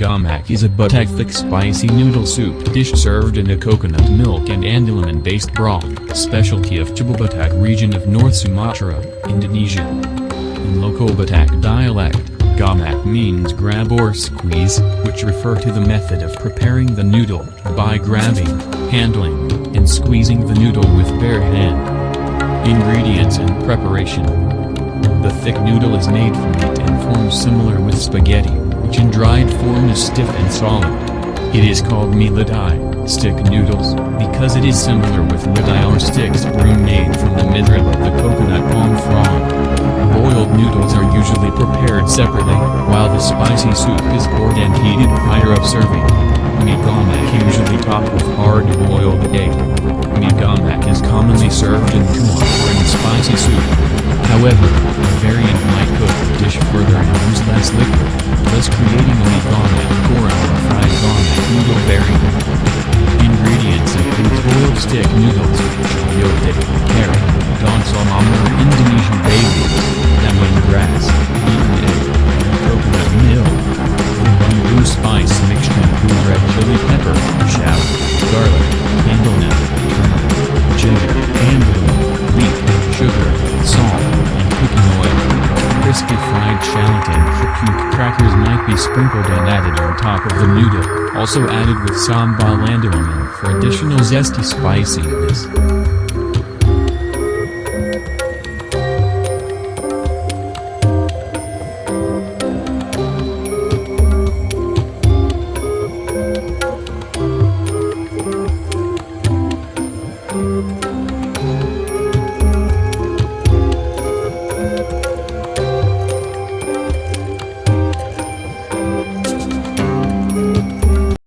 Gomak is a Batak spicy noodle soup dish served in a coconut milk and andaliman-based broth, specialty of Toba Batak region of North Sumatra, Indonesia. In local Batak dialect, Gomak means grab or squeeze, which refer to the method of preparing the noodle, by grabbing, handling, and squeezing the noodle with bare hand. Ingredients and preparation. The thick noodle is made from meat and forms similar with spaghetti, which in dried form is stiff and solid. It is called mie lidi, stick noodles, because it is similar with lidi or sticks broom made from the midrib of the coconut palm frond. Boiled noodles are usually prepared separately, while the spicy soup is poured and heated prior of serving. Mie Gomak usually topped with hard-boiled egg. Mie Gomak is commonly served in kuah or in spicy soup. However, a variant might cook the dish further and use less liquid, thus creating a Mie Gomak goreng or fried Gomak noodle variant. Ingredients include boiled stick noodles, yote, carrot, daun salam or Indonesian baby, lemongrass, beaten egg, and coconut milk. The bamboo spice mixture includes red chili pepper, shallot, garlic, candlenut, turmeric, ginger, andaliman, leek, sugar, salt, and cooking oil. Crispy fried shallot and puke crackers might be sprinkled and added on top of the noodle, also added with sambal andaliman for additional zesty spiciness.